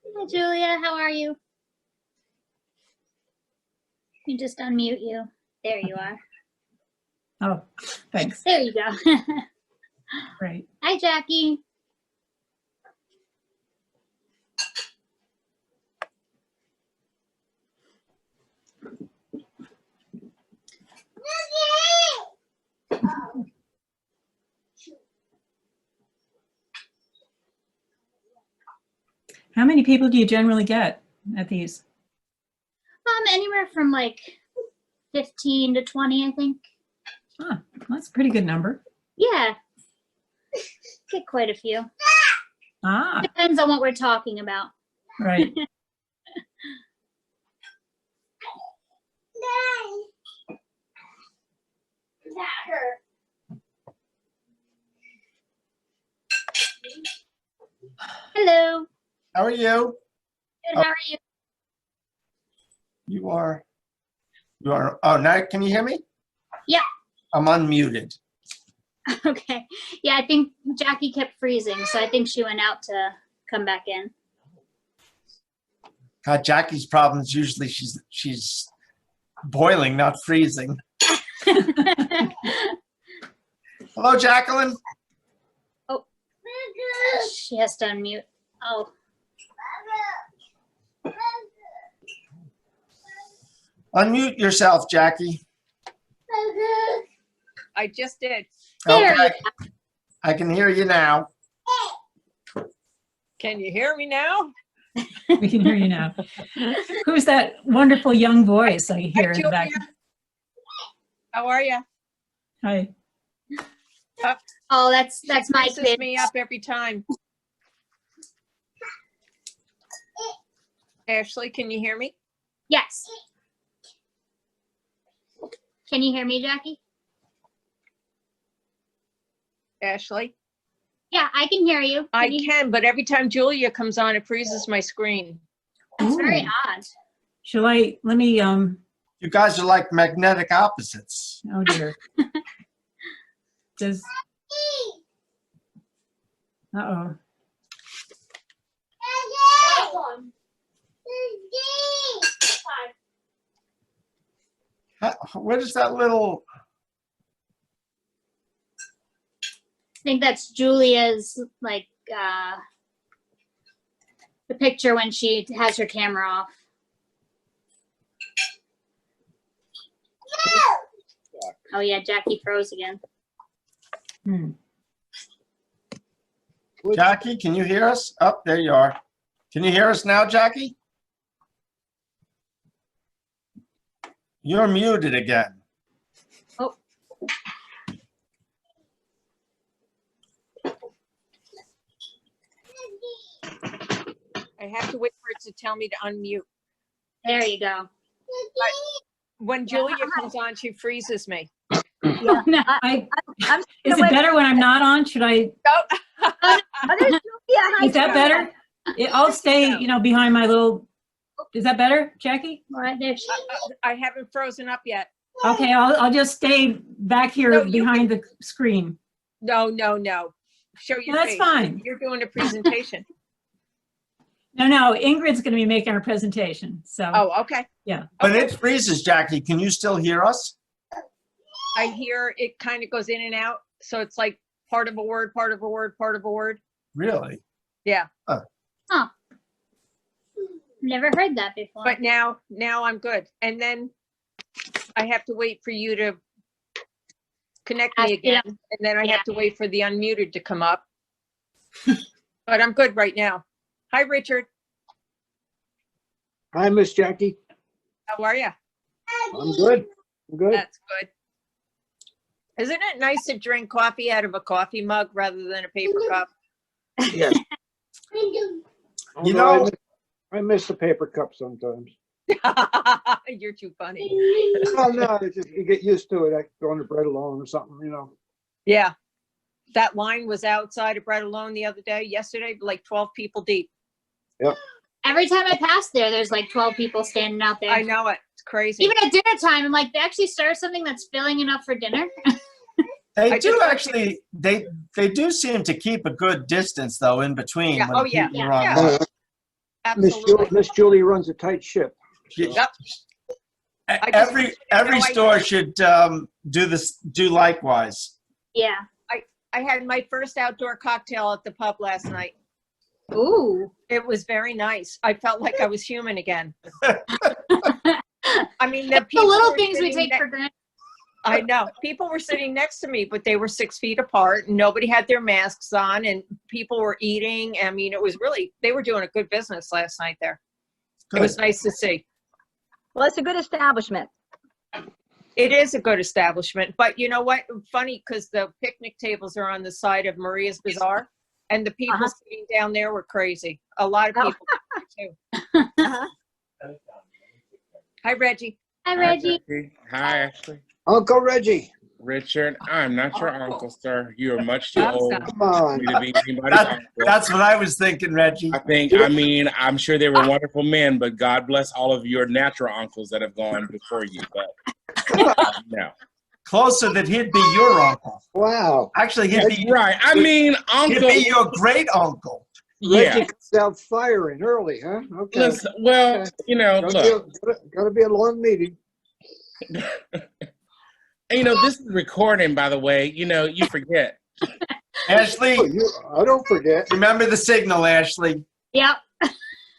Hi, Julia. How are you? You just unmute you. There you are. Oh, thanks. There you go. Great. Hi, Jackie. How many people do you generally get at these? Anywhere from like 15 to 20, I think. Ah, that's a pretty good number. Yeah. Get quite a few. Ah, Depends on what we're talking about. right. Hello. How are you? Good. How are you? You are, oh, now can you hear me? Yeah. I'm unmuted. Okay. Yeah, I think Jackie kept freezing, so I think she went out to come back in. God, Jackie's problems usually she's boiling, not freezing. Hello, Jacqueline. Oh, she has to unmute. Oh, Unmute yourself, Jackie. I just did. there Okay, you I can hear you now. Can you hear me now? We can hear you now. Who's that wonderful young voice I hear in the back? Julia. How are you? Hi. Oh, that's my Freezes kid. me up every time. Ashley, can you hear me? Yes. Can you hear me, Jackie? Ashley? Yeah, I can hear you. I you- can, but every time Julia comes on, it freezes my screen. That's very Ooh. odd. Shall I, let me, You guys are like magnetic opposites. oh dear. Does, uh-oh. What is that little? I think that's Julia's, like, the picture when she has her camera off. Oh, yeah, Jackie froze again. Hmm. Jackie, can you hear us? Oh, there you are. Can you hear us now, Jackie? You're muted again. Oh, I have to wait for it to tell me to unmute. there you go. When Julia comes on, she freezes me. Yeah. No. Is it better when I'm not on? Should I, is that better? I'll stay, you know, behind my little, is that better, Jackie? All right, there she I haven't frozen up yet. Okay, I'll just stay back here No, you behind the screen. No. Show your No, that's face. fine. You're doing a presentation. No, Ingrid's going to be making our presentation, so. Oh, okay. Yeah. When it freezes, Jackie, can you still hear us? I hear it kind of goes in and out. So it's like part of a word, part of a word, part of a word. Really? Yeah. never heard that before. But now I'm good. And then I have to wait for you to connect me again. And then I have to wait for the unmuted to come up. But I'm good right now. Hi, Richard. Hi, Miss Jackie. How are you? I'm good. I'm good. That's good. Isn't it nice to drink coffee out of a coffee mug rather than a paper cup? Yes. You Although know, I miss the paper cup sometimes. You're too funny. Well, no, it's just you get used to it. Like going to bread alone or something, you know. Yeah. That line was outside of Bread Alone the other day, yesterday, like 12 people deep. Yep. Every time I pass there, there's like 12 people standing out there. I know it. It's crazy. Even at dinner time, I'm like, they actually serve something that's filling enough for dinner. they I do just- actually, they do seem to keep a good distance though in between. Yeah. when Oh, yeah. people are Yeah. online. Absolutely. Miss Julie runs a tight ship. She- Yep. I just Every want you to know store should do likewise. Yeah. I had my first outdoor cocktail at the pub last night. Ooh. It was very nice. I felt like I was human again. I mean, the The people little were things we sitting take for granted. I know. People were sitting next to me, but they were 6 feet apart. And nobody had their masks on, and people were eating. I mean, it was really, they were doing a good business last night there. It was nice to see. Well, it's a good establishment. It is a good establishment, but you know what? Funny, because the picnic tables are on the side of Maria's Bazaar, and the people sitting down there were crazy. A lot of people too. Hi, Reggie. Hi, Reggie. Hi, Ashley. Uncle Reggie, Richard, I'm not your uncle, sir. You are much too old Welcome. come for on. me to be anybody's uncle. That's what I was thinking, Reggie. I'm sure they were wonderful men, but God bless all of your natural uncles that have gone before you. But no. Closer that he'd be your uncle. Wow. Actually, he'd That's be right. I mean, he'd uncle. be your great uncle. Yeah. Reggie comes out firing early, huh? Okay. Listen, well, you know, look. Gotta be a long meeting. You know, this is recording, by the way. You know, you forget. Ashley, I don't forget. remember the signal, Ashley. Yep.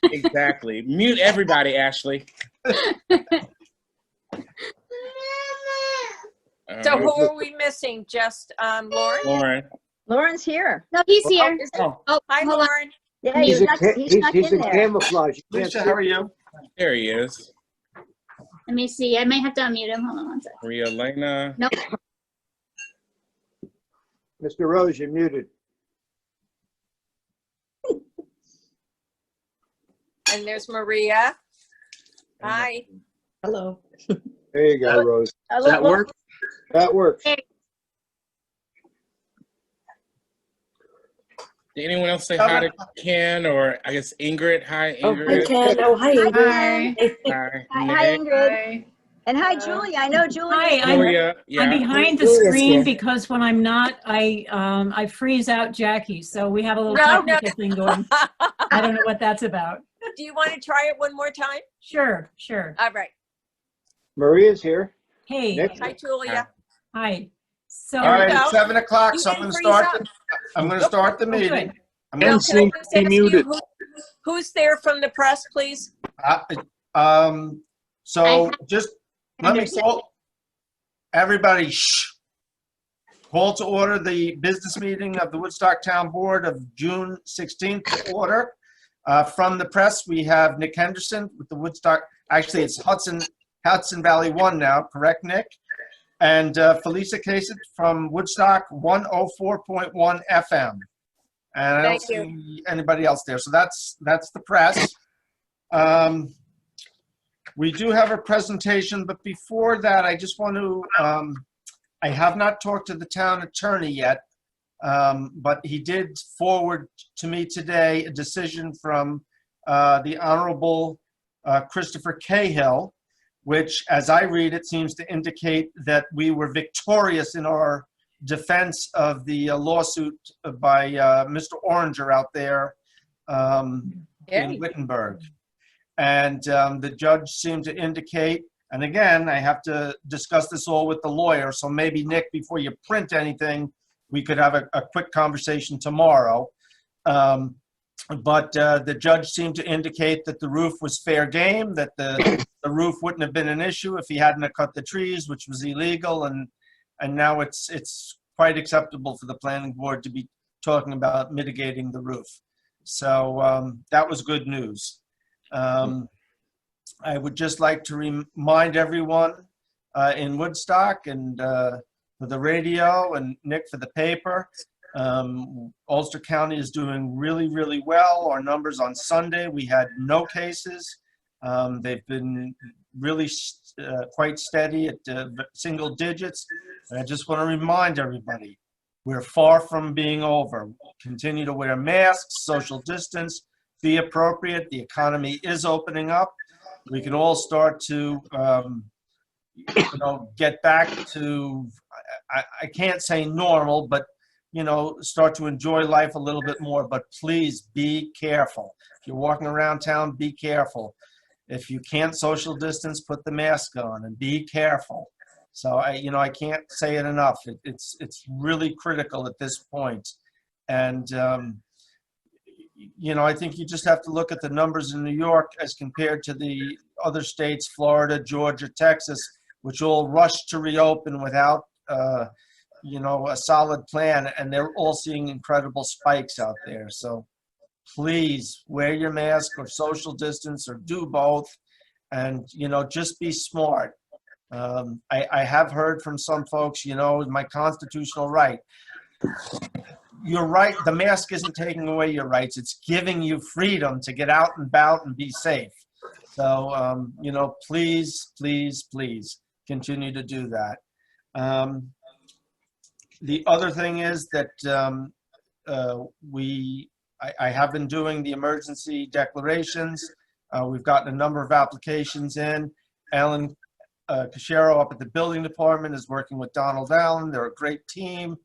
Exactly. Mute everybody, Ashley. So who are we missing? Just Lauren? Lauren. Lauren's here. No, he's here. Is it- Oh, Hi, hold on. Lauren. Yeah, he's not He's in in there. camouflage. You can't Lisa, see how are you? there he is. Let me see. I may have to unmute him. Hold on one second. Maria Elena. Nope. Mr. Rose, you're muted. And there's Maria. Hi. Hello. There you go, Rose. Does that work? That works. Did anyone else say hi to Ken or I guess Ingrid? Hi, Oh, Ingrid. hi, Ken. Oh, hi, Ingrid. Hi. Hi, Hi, Nick. Ingrid. And hi, Julie. I know Julie. Hi, is I'm- here. Julia. Yeah. I'm behind the Julia's screen here. because when I'm not, I freeze out Jackie. So we have a little No, no. technical thing going. I don't know what that's about. Do you want to try it one more time? Sure, sure. All right. Maria's here. Hey, Nick? Hi, Julia. hi. So, All right, we go. it's 7 o'clock, You so I'm didn't going to freeze start. up. I'm going to start the meeting. good. I'm Bill, going can I just ask you who's there from the press, please? so just let me Anderson. call everybody. Shh. Call to order the business meeting of the Woodstock Town Board of June 16th to order. From the press, we have Nick Henderson with the Woodstock. Actually, it's Hudson Valley 1 now, correct, Nick? And Felicia Kasich from Woodstock 104.1 FM. And I don't Thank you. see anybody else there. So that's the press. We do have a presentation, but before that, I just want to, I have not talked to the town attorney yet, but he did forward to me today a decision from the Honorable Christopher Cahill, which, as I read it, seems to indicate that we were victorious in our defense of the lawsuit by Mr. Oranger out there in Wittenberg. And the judge seemed to indicate, and again, I have to discuss this all with the lawyer, so maybe, Nick, before you print anything, we could have a quick conversation tomorrow. But the judge seemed to indicate that the roof was fair game, that the roof wouldn't have been an issue if he hadn't have cut the trees, which was illegal, and now it's quite acceptable for the planning board to be talking about mitigating the roof. So that was good news. I would just like to remind everyone in Woodstock and for the radio and Nick for the paper, Ulster County is doing really, really well. Our numbers on Sunday, we had no cases. They've been really quite steady at single digits. And I just want to remind everybody, we're far from being over. Continue to wear masks, social distance, be appropriate. The economy is opening up. We can all start to get back to, I can't say normal, but start to enjoy life a little bit more. But please be careful. If you're walking around town, be careful. If you can't social distance, put the mask on and be careful. So I can't say it enough. It's really critical at this point. And, I think you just have to look at the numbers in New York as compared to the other states, Florida, Georgia, Texas, which all rushed to reopen without, a solid plan. And they're all seeing incredible spikes out there. So please wear your mask or social distance or do both. And, just be smart. I have heard from some folks, my constitutional right. You're right. The mask isn't taking away your rights. It's giving you freedom to get out and about and be safe. So, please, please, please continue to do that. The other thing is that I have been doing the emergency declarations. We've gotten a number of applications in. Alan Cachero up at the building department is working with Donald Allen. They're a great team.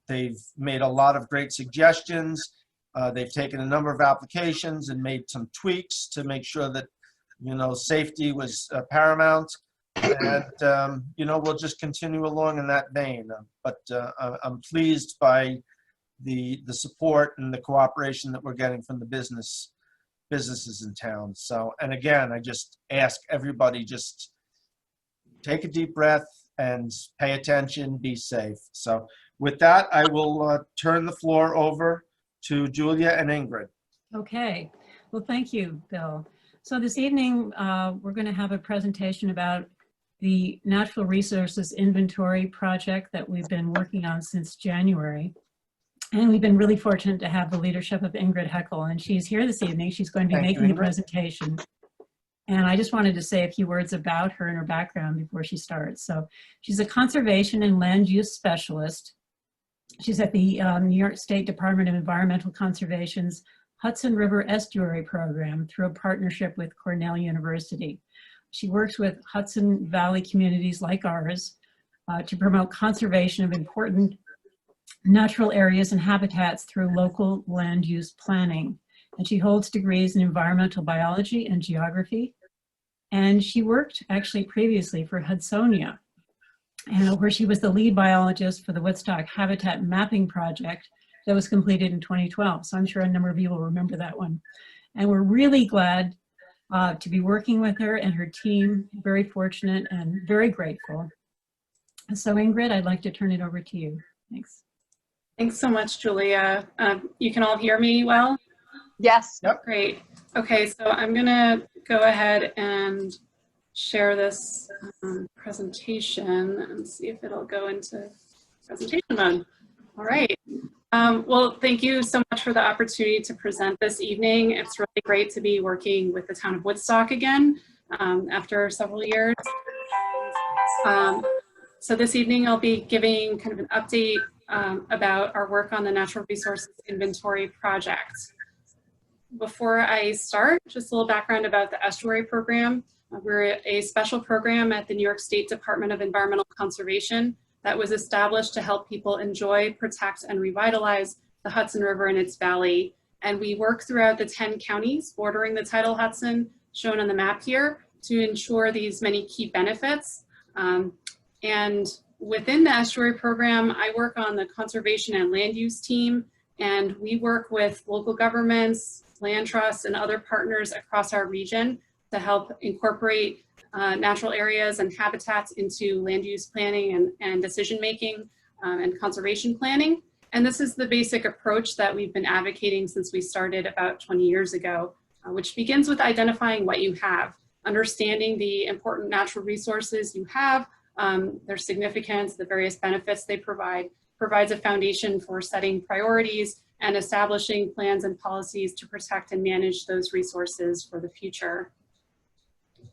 They've made a lot of great suggestions. They've taken a number of applications and made some tweaks to make sure that, safety was paramount. And, we'll just continue along in that vein. But I'm pleased by the support and the cooperation that we're getting from the businesses in town. So, and again, I just ask everybody, just take a deep breath and pay attention, be safe. So with that, I will turn the floor over to Julia and Ingrid. Okay, well, thank you, Bill. So this evening, we're going to have a presentation about the Natural Resources Inventory project that we've been working on since January. And we've been really fortunate to have the leadership of Ingrid Heckel, and she's here this evening. She's going to be making the presentation. And I just wanted to say a few words about her and her background before she starts. So she's a conservation and land use specialist. She's at the New York State Department of Environmental Conservation's Hudson River Estuary Program through a partnership with Cornell University. She works with Hudson Valley communities like ours to promote conservation of important natural areas and habitats through local land use planning. And she holds degrees in environmental biology and geography. And she worked actually previously for Hudsonia, where she was the lead biologist for the Woodstock Habitat Mapping Project that was completed in 2012. So I'm sure a number of you will remember that one. And we're really glad to be working with her and her team, very fortunate and very grateful. So Ingrid, I'd like to turn it over to you. Thanks. Thanks so much, Julia. You can all hear me well? Yes. Yep. Great. Okay, so I'm gonna go ahead and share this presentation and see if it'll go into presentation mode. All right. Well, thank you so much for the opportunity to present this evening. It's really great to be working with the town of Woodstock again after several years. So this evening I'll be giving kind of an update about our work on the Natural Resources Inventory project. Before I start, just a little background about the Estuary Program. We're a special program at the New York State Department of Environmental Conservation that was established to help people enjoy, protect, and revitalize the Hudson River and its valley. And we work throughout the 10 counties bordering the tidal Hudson, shown on the map here, to ensure these many key benefits. And within the Estuary Program, I work on the conservation and land use team, and we work with local governments, land trusts, and other partners across our region to help incorporate natural areas and habitats into land use planning and decision making and conservation planning. And this is the basic approach that we've been advocating since we started about 20 years ago, which begins with identifying what you have, understanding the important natural resources you have, their significance, the various benefits they provide, provides a foundation for setting priorities and establishing plans and policies to protect and manage those resources for the future.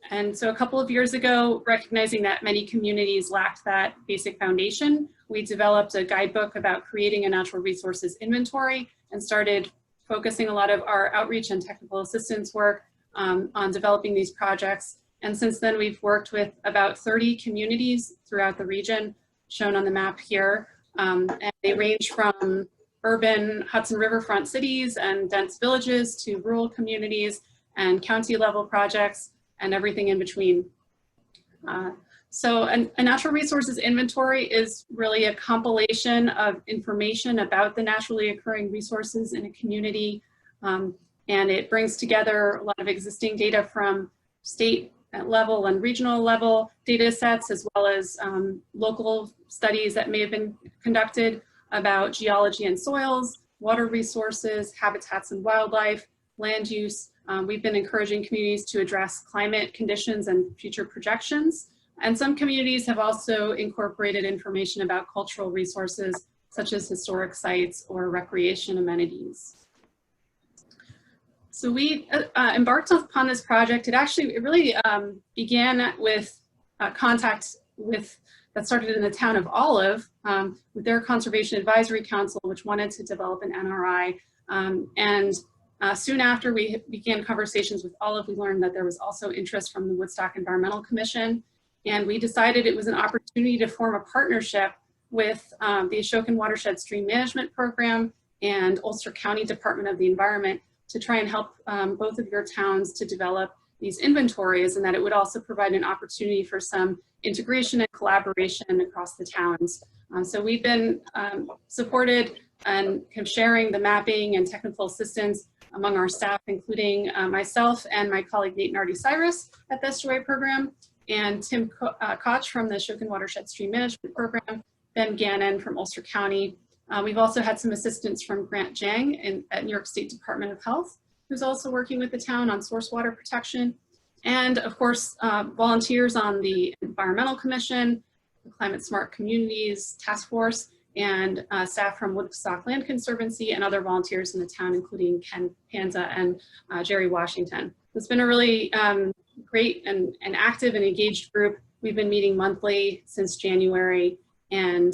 And so a couple of years ago, recognizing that many communities lacked that basic foundation, we developed a guidebook about creating a natural resources inventory and started focusing a lot of our outreach and technical assistance work on developing these projects. And since then, we've worked with about 30 communities throughout the region, shown on the map here, And they range from urban Hudson Riverfront cities and dense villages to rural communities and county level projects and everything in between. So a natural resources inventory is really a compilation of information about the naturally occurring resources in a community. And it brings together a lot of existing data from state level and regional level data sets, as well as local studies that may have been conducted about geology and soils, water resources, habitats and wildlife, land use. We've been encouraging communities to address climate conditions and future projections. And some communities have also incorporated information about cultural resources, such as historic sites or recreation amenities. So we embarked upon this project. It really began with contact that started in the town of Olive with their Conservation Advisory Council, which wanted to develop an NRI. Soon after we began conversations with Olive, we learned that there was also interest from the Woodstock Environmental Commission. And we decided it was an opportunity to form a partnership with the Ashokan Watershed Stream Management Program and Ulster County Department of the Environment to try and help both of your towns to develop these inventories, and that it would also provide an opportunity for some integration and collaboration across the towns. So we've been supported and sharing the mapping and technical assistance among our staff, including myself and my colleague Nate Nardi-Cyrus at the Estuary Program, and Tim Koch from the Ashokan Watershed Stream Management Program, Ben Gannon from Ulster County. We've also had some assistance from Grant Jang at New York State Department of Health, who's also working with the town on source water protection. And of course, volunteers on the Environmental Commission, the Climate Smart Communities Task Force, and staff from Woodstock Land Conservancy and other volunteers in the town, including Ken Panza and Jerry Washington. It's been a really great and active and engaged group. We've been meeting monthly since January. And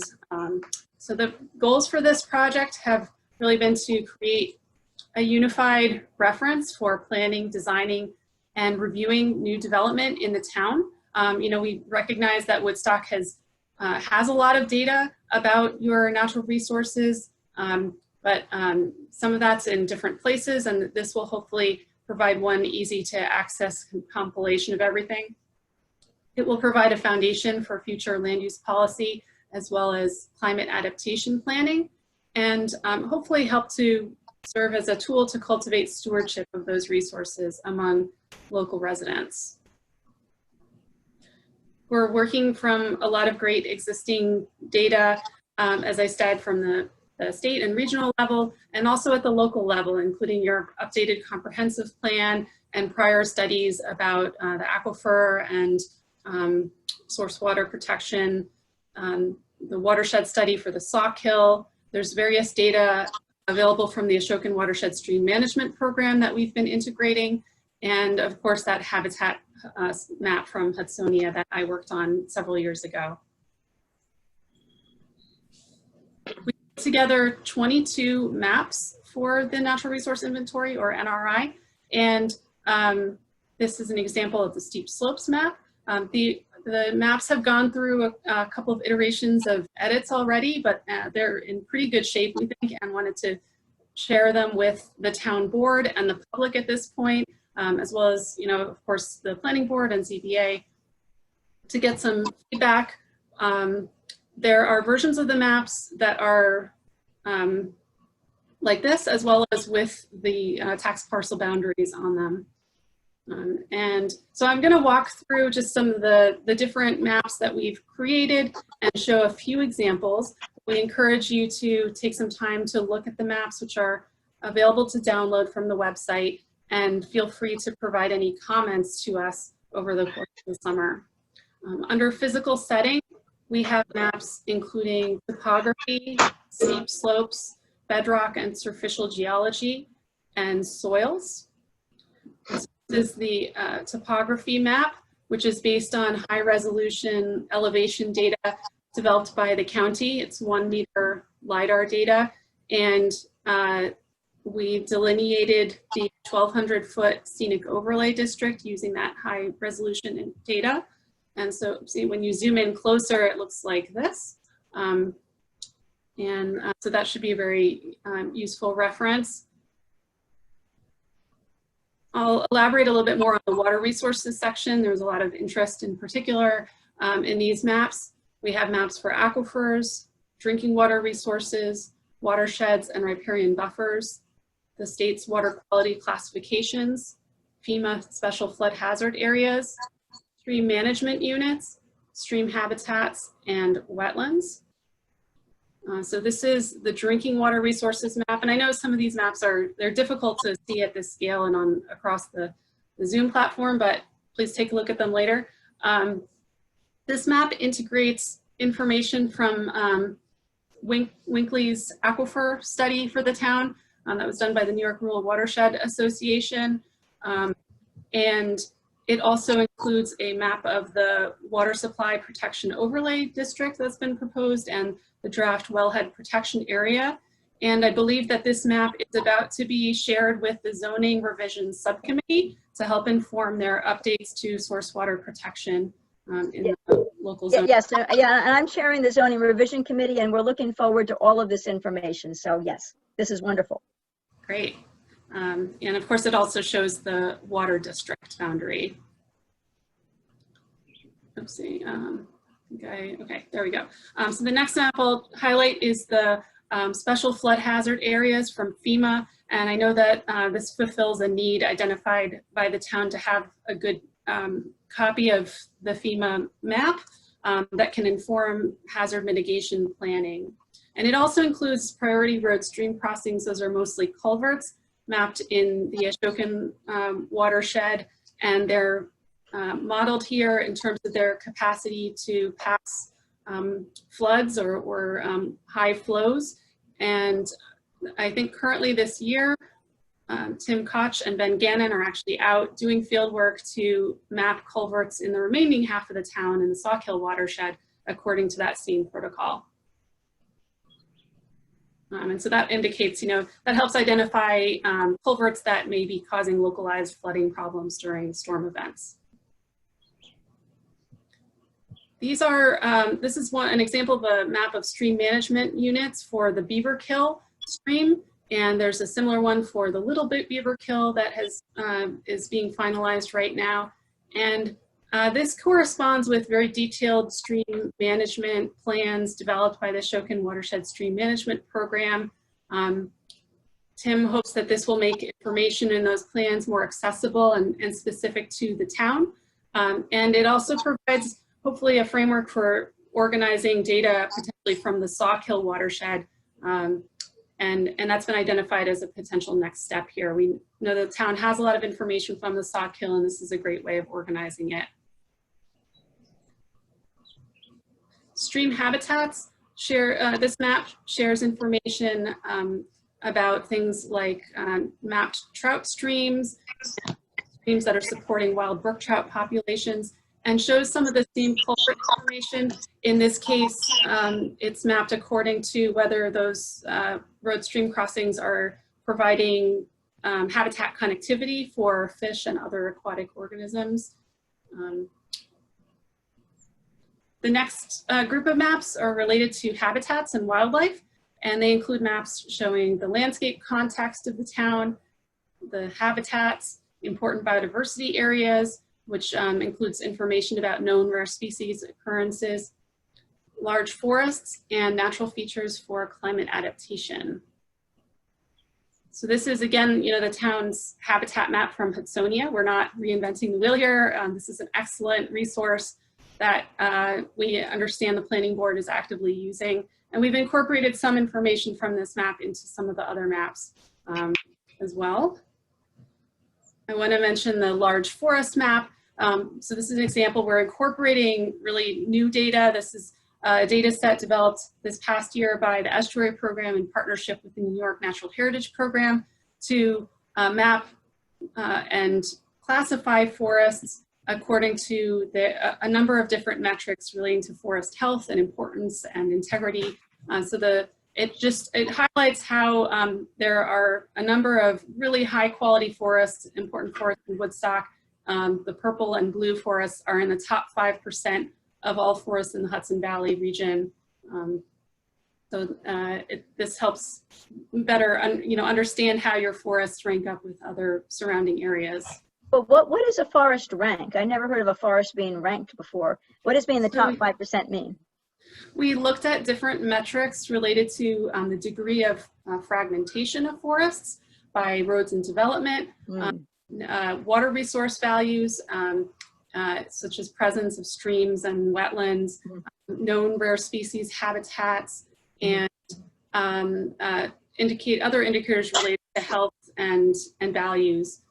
so the goals for this project have really been to create a unified reference for planning, designing, and reviewing new development in the town. We recognize that Woodstock has a lot of data about your natural resources, but some of that's in different places, and this will hopefully provide one easy to access compilation of everything. It will provide a foundation for future land use policy as well as climate adaptation planning, and hopefully help to serve as a tool to cultivate stewardship of those resources among local residents. We're working from a lot of great existing data, as I said, from the state and regional level, and also at the local level, including your updated comprehensive plan and prior studies about the aquifer and source water protection, the watershed study for the Sawkill. There's various data available from the Ashokan Watershed Stream Management Program that we've been integrating, and of course that habitat map from Hudsonia that I worked on several years ago. We put together 22 maps for the Natural Resource Inventory, or NRI, and this is an example of the steep slopes map. The maps have gone through a couple of iterations of edits already, but they're in pretty good shape, we think, and wanted to share them with the town board and the public at this point, as well as, of course, the planning board and ZBA to get some feedback. There are versions of the maps that are like this, as well as with the tax parcel boundaries on them. And so I'm going to walk through just some of the different maps that we've created and show a few examples. We encourage you to take some time to look at the maps, which are available to download from the website, and feel free to provide any comments to us over the course of the summer. Under physical setting, we have maps including topography, steep slopes, bedrock and superficial geology, and soils. This is the topography map, which is based on high resolution elevation data developed by the county. It's 1 meter LiDAR data, and we delineated the 1,200 foot scenic overlay district using that high resolution data. And so see, when you zoom in closer, it looks like this. And so that should be a very useful reference. I'll elaborate a little bit more on the water resources section. There was a lot of interest in particular in these maps. We have maps for aquifers, drinking water resources, watersheds, and riparian buffers, the state's water quality classifications, FEMA special flood hazard areas, stream management units, stream habitats, and wetlands. So this is the drinking water resources map. And I know some of these maps they're difficult to see at this scale and across the Zoom platform, but please take a look at them later. This map integrates information from Winkley's aquifer study for the town that was done by the New York Rural Watershed Association. And it also includes a map of the water supply protection overlay district that's been proposed and the draft wellhead protection area. And I believe that this map is about to be shared with the zoning revision subcommittee to help inform their updates to source water protection in the local zone. Yes, yeah, and I'm chairing the zoning revision committee, and we're looking forward to all of this information. So yes, this is wonderful. Great. And of course, it also shows the water district boundary. Oopsie. Okay, there we go. So the next map I'll highlight is the special flood hazard areas from FEMA. And I know that this fulfills a need identified by the town to have a good copy of the FEMA map that can inform hazard mitigation planning. And it also includes priority road stream crossings. Those are mostly culverts mapped in the Ashokan watershed, and they're modeled here in terms of their capacity to pass floods or high flows. And I think currently this year, Tim Koch and Ben Gannon are actually out doing field work to map culverts in the remaining half of the town in the Sawkill watershed according to that same protocol. And so that indicates, that helps identify culverts that may be causing localized flooding problems during storm events. These are, this is an example of a map of stream management units for the Beaver Kill stream. And there's a similar one for the Little Beaver Kill that is being finalized right now. And this corresponds with very detailed stream management plans developed by the Ashokan Watershed Stream Management Program. Tim hopes that this will make information in those plans more accessible and specific to the town. And it also provides hopefully a framework for organizing data potentially from the Sawkill watershed. And that's been identified as a potential next step here. We know the town has a lot of information from the Sawkill, and this is a great way of organizing it. Stream habitats this map shares information about things like mapped trout streams, streams that are supporting wild brook trout populations, and shows some of the same culprit information. In this case, it's mapped according to whether those road stream crossings are providing habitat connectivity for fish and other aquatic organisms. The next group of maps are related to habitats and wildlife, and they include maps showing the landscape context of the town, the habitats, important biodiversity areas, which includes information about known rare species occurrences, large forests, and natural features for climate adaptation. So this is, again, the town's habitat map from Hudsonia. We're not reinventing the wheel here. This is an excellent resource that we understand the planning board is actively using. And we've incorporated some information from this map into some of the other maps as well. I want to mention the large forest map. So this is an example. We're incorporating really new data. This is a data set developed this past year by the Estuary Program in partnership with the New York Natural Heritage Program to map and classify forests according to a number of different metrics relating to forest health and importance and integrity. It highlights how there are a number of really high quality forests, important forests in Woodstock. The purple and blue forests are in the top 5% of all forests in the Hudson Valley region. So this helps better understand how your forests rank up with other surrounding areas. But what is a forest rank? I never heard of a forest being ranked before. What does being the top 5% mean? We looked at different metrics related to the degree of fragmentation of forests by roads and development, water resource values, such as presence of streams and wetlands, known rare species habitats, and other indicators related to health and values.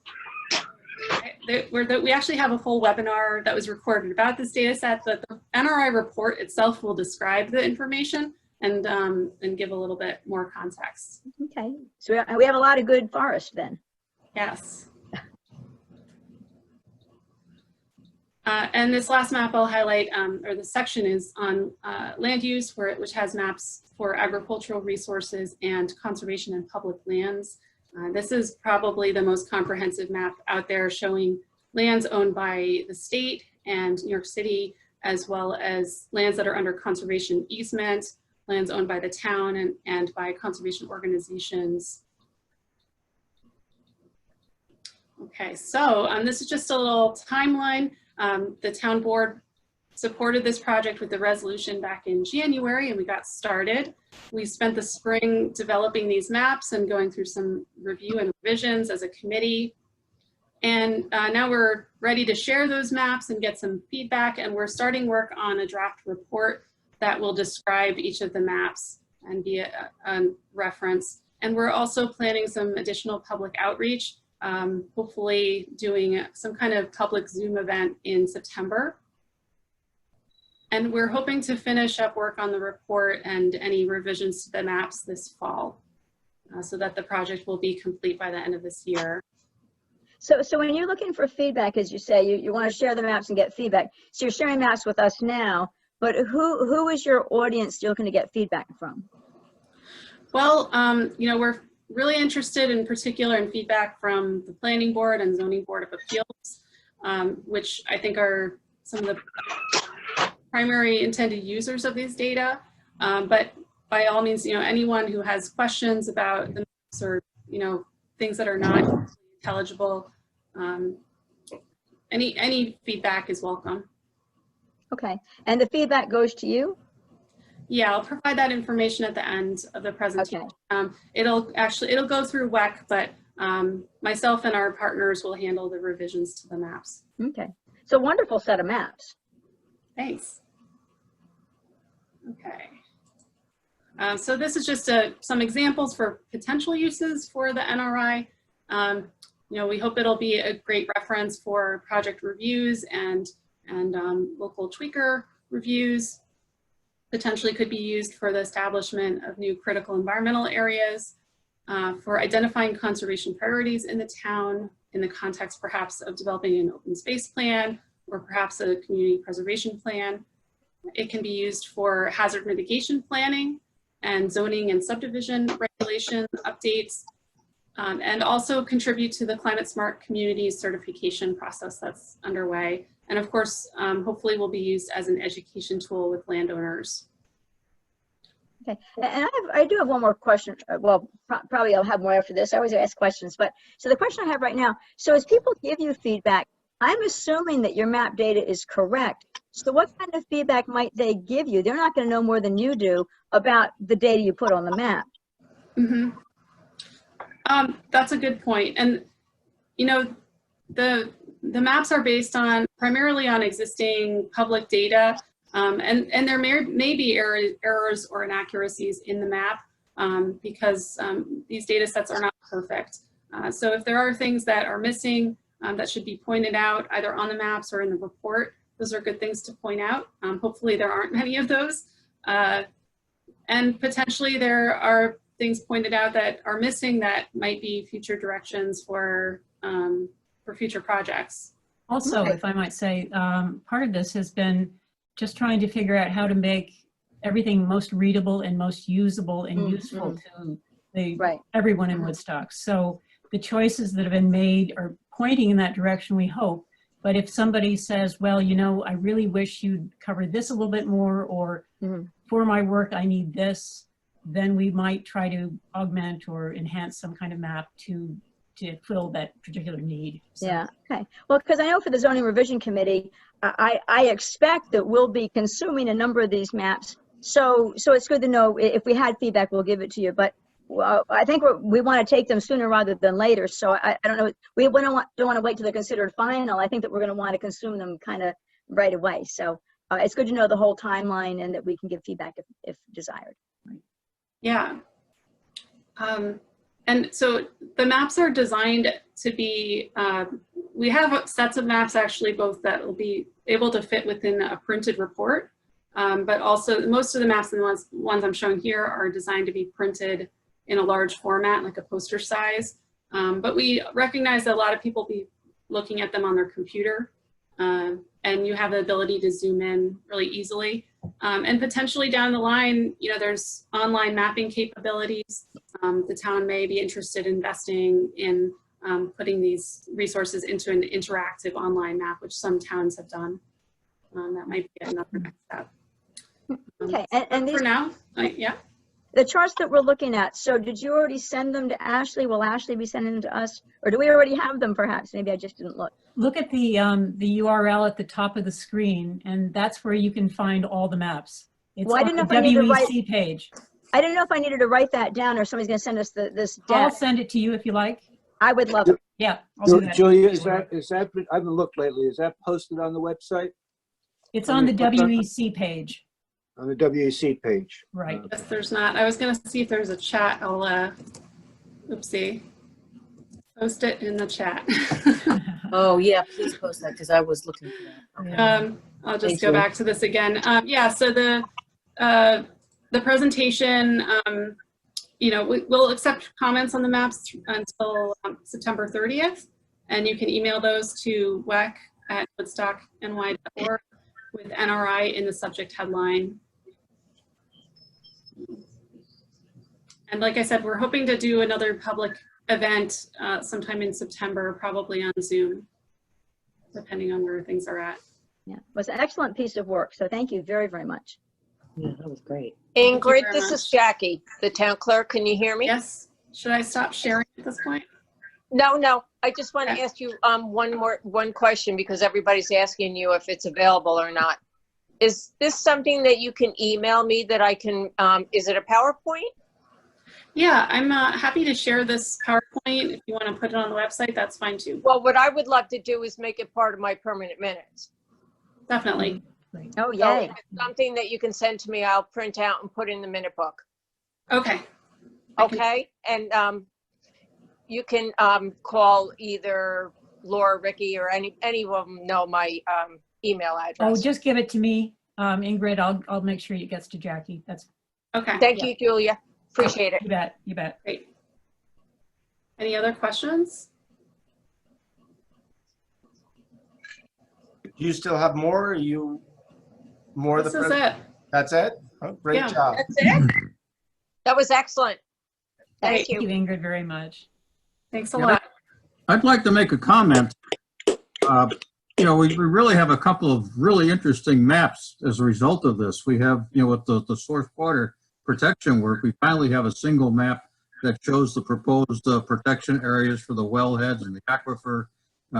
We actually have a full webinar that was recorded about this data set, but the NRI report itself will describe the information and give a little bit more context. Okay, so we have a lot of good forest then. Yes. And this last map I'll highlight, or this section is on land use, which has maps for agricultural resources and conservation and public lands. This is probably the most comprehensive map out there, showing lands owned by the state and New York City, as well as lands that are under conservation easement, lands owned by the town and by conservation organizations. Okay, so this is just a little timeline. The town board supported this project with the resolution back in January, and we got started. We spent the spring developing these maps and going through some review and revisions as a committee. And now we're ready to share those maps and get some feedback, and we're starting work on a draft report that will describe each of the maps and be a reference. And we're also planning some additional public outreach, hopefully doing some kind of public Zoom event in September. And we're hoping to finish up work on the report and any revisions to the maps this fall, so that the project will be complete by the end of this year. So when you're looking for feedback, as you say, you want to share the maps and get feedback. So you're sharing maps with us now, but who is your audience you're looking to get feedback from? Well, we're really interested in particular in feedback from the Planning Board and Zoning Board of Appeals, which I think are some of the primary intended users of these data. But by all means, anyone who has questions about the maps or, things that are not intelligible, any feedback is welcome. Okay, and the feedback goes to you? Yeah, I'll provide that information at the end of the presentation. Okay. It'll go through WEC, but myself and our partners will handle the revisions to the maps. Okay, so wonderful set of maps. Thanks. Okay. So this is just some examples for potential uses for the NRI. We hope it'll be a great reference for project reviews and local tweaker reviews. Potentially could be used for the establishment of new critical environmental areas, for identifying conservation priorities in the town in the context perhaps of developing an open space plan or perhaps a community preservation plan. It can be used for hazard mitigation planning and zoning and subdivision regulation updates, and also contribute to the Climate Smart Communities certification process that's underway. And of course, hopefully will be used as an education tool with landowners. Okay, and I do have one more question. Well, probably I'll have more after this. I always ask questions, but so the question I have right now, so as people give you feedback, I'm assuming that your map data is correct. So what kind of feedback might they give you? They're not going to know more than you do about the data you put on the map. Mm-hmm. That's a good point. And, the maps are based primarily on existing public data, and there may be errors or inaccuracies in the map because these data sets are not perfect. So if there are things that are missing that should be pointed out either on the maps or in the report, those are good things to point out. Hopefully there aren't many of those. And potentially there are things pointed out that are missing that might be future directions for future projects. Also, if I might say, part of this has been just trying to figure out how to make everything most readable and most usable and useful to everyone in Woodstock. So the choices that have been made are pointing in that direction, we hope. But if somebody says, well, I really wish you'd cover this a little bit more, or for my work, I need this, then we might try to augment or enhance some kind of map to fill that particular need. So, Yeah, okay. Well, because I know for the zoning revision committee, I expect that we'll be consuming a number of these maps. So it's good to know if we had feedback, we'll give it to you. But I think we want to take them sooner rather than later. So I don't know. We don't want to wait till they're considered final. I think that we're going to want to consume them kind of right away. So it's good to know the whole timeline and that we can give feedback if desired. Yeah. And so the maps are designed to be, we have sets of maps actually both that will be able to fit within a printed report, but also most of the maps and the ones I'm showing here are designed to be printed in a large format, like a poster size. But we recognize that a lot of people be looking at them on their computer, and you have the ability to zoom in really easily. And potentially down the line, you know, there's online mapping capabilities. The town may be interested in investing in putting these resources into an interactive online map, which some towns have done. That might be another next step. Okay, and these, for now, yeah. the charts that we're looking at, so did you already send them to Ashley? Will Ashley be sending them to us? Or do we already have them perhaps? Maybe I just didn't look. look at the URL at the top of the screen, and that's where you can find all the maps. It's Well, I on didn't the know if I need to write- WEC page. I didn't know if I needed to write that down or somebody's going to send us this I'll deck. send it to you if you like. I would love it. Yeah, I'll do that. Julia, is that, I haven't looked lately, is that posted on the website, It's on the WEC page, on the WAC page? right? Yes, there's not. I was going to see if there's a chat. I'll, oopsie, post it in the chat. Oh, yeah, please post that because I was looking for that. Okay. I'll just Thank go you. back to this again. Yeah, so the presentation, you know, we'll accept comments on the maps until September 30th, and you can email those to wec@woodstockny.org with NRI in the subject headline. And like I said, we're hoping to do another public event sometime in September, probably on Zoom, depending on where things are at. Yeah, it was an excellent piece of work. So thank you very, very much. Yeah, that was great. Ingrid, very this is much. Jackie, the town clerk. Can you hear me? Yes, should I stop sharing at this point? No. I just want to Okay. ask you one question because everybody's asking you if it's available or not. Is this something that you can email me that I can, is it a PowerPoint? Yeah, I'm happy to share this PowerPoint. If you want to put it on the website, that's fine too. Well, what I would love to do is make it part of my permanent minutes. Definitely. Oh, So yay. if it's something that you can send to me, I'll print out and put in the minute book. Okay. Thank you. Okay? And you can call either Laura, Ricky, or any of them know my email Oh, address. just give it to me, Ingrid. I'll make sure it gets to Jackie. That's, Okay. Thank you, Julia. Appreciate it. you bet, you bet. Great. Any other questions? Do you still have more? Or are you more? This is it. That's it? Oh, great Yeah. job. That's it? That was excellent. Thank Thank you, you. Ingrid, very much. Thanks a Yeah. lot. I'd like to make a comment. You know, we really have a couple of really interesting maps as a result of this. We have, you know, with the source water protection work, we finally have a single map that shows the proposed protection areas for the wellheads and the aquifer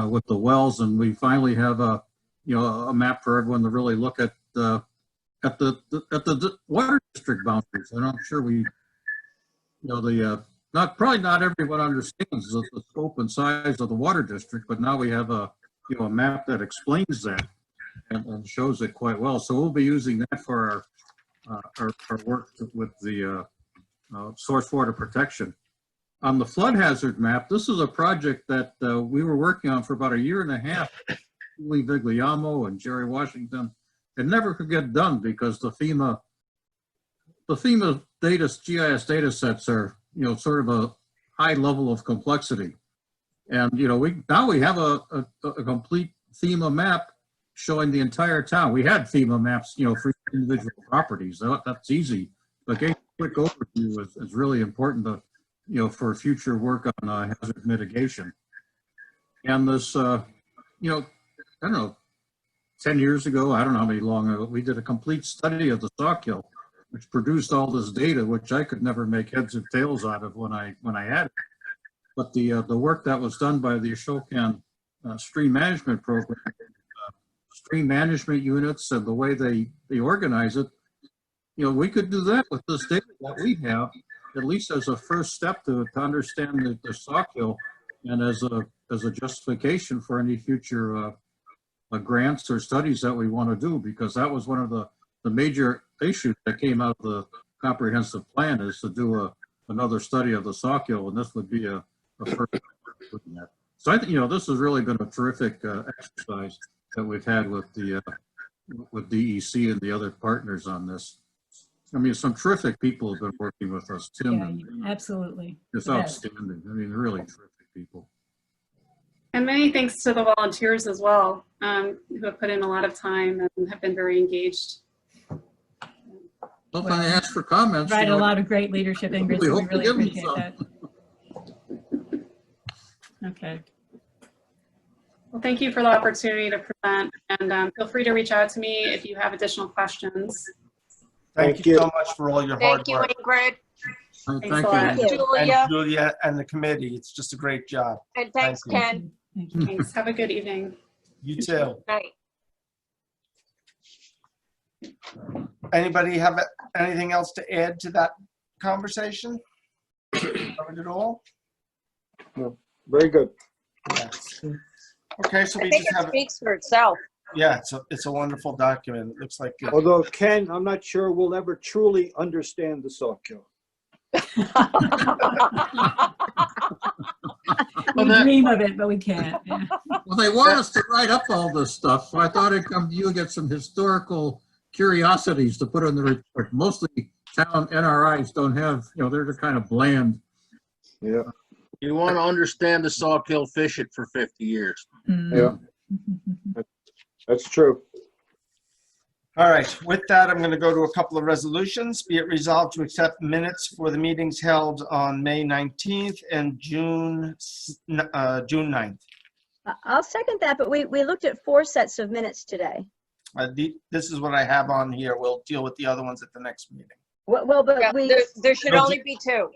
with the wells. And we finally have a, you know, a map for everyone to really look at the water district boundaries. And I'm sure we, you know, probably not everyone understands the scope and size of the water district, but now we have a, you know, a map that explains that and shows it quite well. So we'll be using that for our work with the source water protection. On the flood hazard map, this is a project that we were working on for about a year and a half. Lee Vigliamo and Jerry Washington. It never could get done because the FEMA GIS data sets are, you know, sort of a high level of complexity. And, you know, now we have a complete FEMA map showing the entire town. We had FEMA maps, you know, for individual properties. That's easy. But getting a quick overview is really important to, you know, for future work on hazard mitigation. And this, you know, I don't know, 10 years ago, I don't know how many long ago, we did a complete study of the Sawkill which produced all this data, which I could never make heads or tails out of when I had it. But the work that was done by the Ashokan stream management program, stream management units, and the way they organize it, we could do that with this data that we have, at least as a first step to understand the Sawkill, and as a justification for any future grants or studies that we want to do, because that was one of the major issues that came out of the comprehensive plan, is to do another study of the Sawkill, and this would be a first step for doing that. So I think this has really been a terrific exercise that we've had with the with DEC and the other partners on this. I mean, some terrific people have been working with us, Tim. Yeah, And absolutely. it's Yes. outstanding. I mean, really terrific people. And many thanks to the volunteers as well, who have put in a lot of time and have been very engaged. Well, if I ask for comments, Right, a lot of great leadership, Ingrid, we so we hope to really give them appreciate some. that. Okay. Well, thank you for the opportunity to present, and feel free to reach out to me if you have additional questions. Thank you so much for all your hard Thank you, work. Ingrid. Thank Thanks a lot. you. Julia, And Julia and the committee. It's just a great job. and thanks, Thank you. Ken. Thank you. Thanks. Have a good evening. You too. Night. Anybody have anything else to add to that conversation? Covered it all? Very good. Yes. Okay, so I we think just it have, speaks for itself. yeah, it's a wonderful document. It looks like it. Although Ken, I'm not sure we'll ever truly understand the Sawkill. We dream of it, but we can't. Yeah. Well, they want us to write up all this stuff, so I thought I'd come to you and get some historical curiosities to put in the report. Mostly town NRIs don't have, they're kind of bland. Yeah. You want to understand the Sawkill, fish it for 50 years. Yeah. That's true. All right, with that, I'm going to go to a couple of resolutions. Be it resolved to accept minutes for the meetings held on May 19th and June 9th. I'll second that, but we looked at 4 sets of minutes today. This is what I have on here. We'll deal with the other ones at the next meeting. Well, but Yeah, we, there should No, only be 2,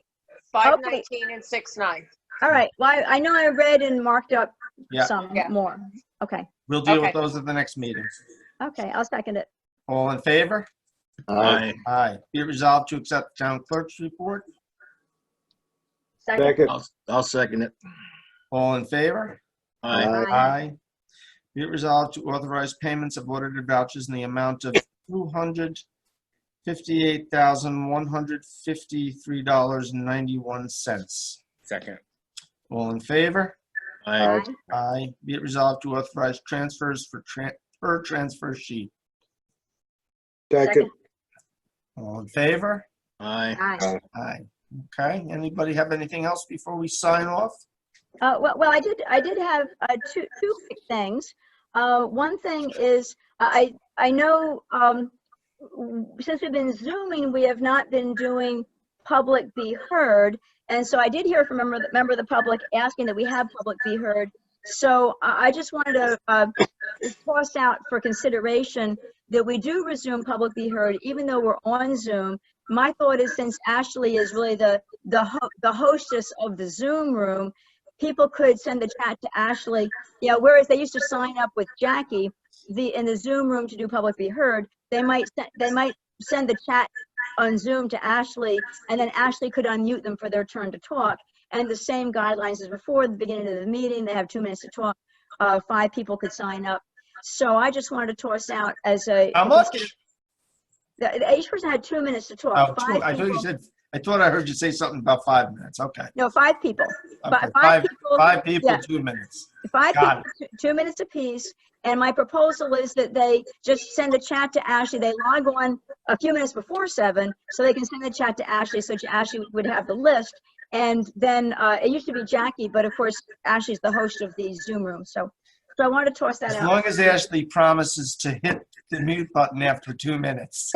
519 and 69. all right, well, I know I read and marked up Yeah. some Yeah. more. Okay, We'll deal Okay. with those at the next meeting. okay, I'll second it. All in favor? Aye. Aye. Be it resolved to accept the town clerk's report. Second. Second. I'll second it. All in favor? Aye. Aye. Aye. Be it resolved to authorize payments of audited vouchers in the amount of $258,153.91. Second. All in favor? Aye. Aye. Be it resolved to authorize transfers for per transfer sheet. Second. All in favor? Aye. Aye. Aye. Okay. Anybody have anything else before we sign off? Well, I did have two quick things. One thing is, I know since we've been Zooming, we have not been doing public be heard. And so I did hear from a member of the public asking that we have public be heard. So I just wanted to toss out for consideration that we do resume public be heard, even though we're on Zoom. My thought is, since Ashley is really the hostess of the Zoom room, people could send the chat to Ashley. Yeah, whereas they used to sign up with Jackie in the Zoom room to do public be heard, they might send the chat on Zoom to Ashley, and then Ashley could unmute them for their turn to talk. And the same guidelines as before, the beginning of the meeting, they have 2 minutes to talk. 5 people could sign up. So I just wanted to toss out as a. How much? Each person had 2 minutes to talk. Oh, 5 I thought you people- said, I thought I heard you say something about 5 minutes. Okay. No, 5 people. Okay. Five people. Five people, yeah. 2 minutes. 5 Got people, 2 minutes apiece. And my proposal is that they just send a chat to Ashley. They log on a few minutes before 7, so they can send the chat to Ashley, so Ashley would have the list. And then it used to be Jackie, but of course, Ashley's the host of the Zoom room. So I wanted to toss that As out. long as Ashley promises to hit the mute button after 2 minutes.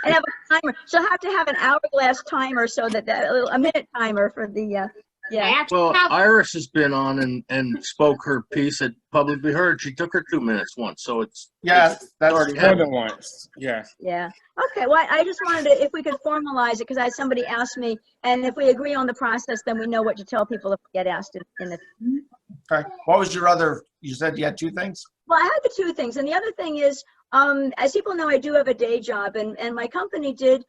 And have a timer. She'll have to have an hourglass timer, so that a minute timer for the Yeah. I actually Well, have, Iris has been on and spoke her piece at Public Be Heard. She took her 2 minutes once, so it's Yes, that's already More happened. than once. Yeah. Yeah. Okay. Well, I just wanted to, if we could formalize it, because I had somebody ask me, and if we agree on the process, then we know what to tell people if we get asked in the. okay. What was your other, you said you had two things? Well, I had the two things. And the other thing is, as people know, I do have a day job, and my company did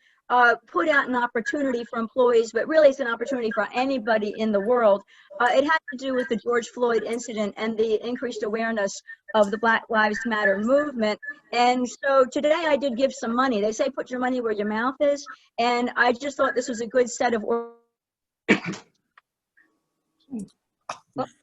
put out an opportunity for employees, but really it's an opportunity for anybody in the world. It had to do with the George Floyd incident and the increased awareness of the Black Lives Matter movement. And so today I did give some money. They say put your money where your mouth is. And I just thought this was a good set of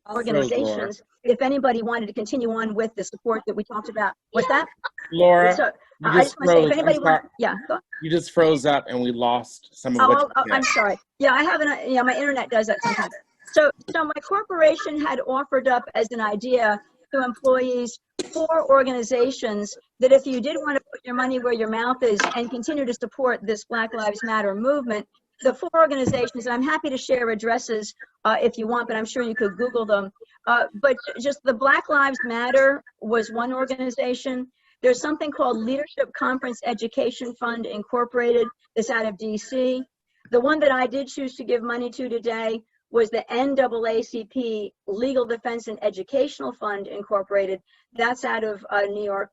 organizations if anybody wanted to continue on with the support that we talked about. What's that? Laura, So you I just just want to say, if froze. anybody I'm sorry. want, yeah. You just froze up and we lost some of what you I'm said. sorry. Yeah, I haven't, yeah, my internet does that sometimes. So my corporation had offered up as an idea to employees 4 organizations that if you did want to put your money where your mouth is and continue to support this Black Lives Matter movement, the 4 organizations, and I'm happy to share addresses if you want, but I'm sure you could Google them. But just the Black Lives Matter was one organization. There's something called Leadership Conference Education Fund Incorporated that's out of DC. The one that I did choose to give money to today was the NAACP Legal Defense and Educational Fund Incorporated. That's out of New York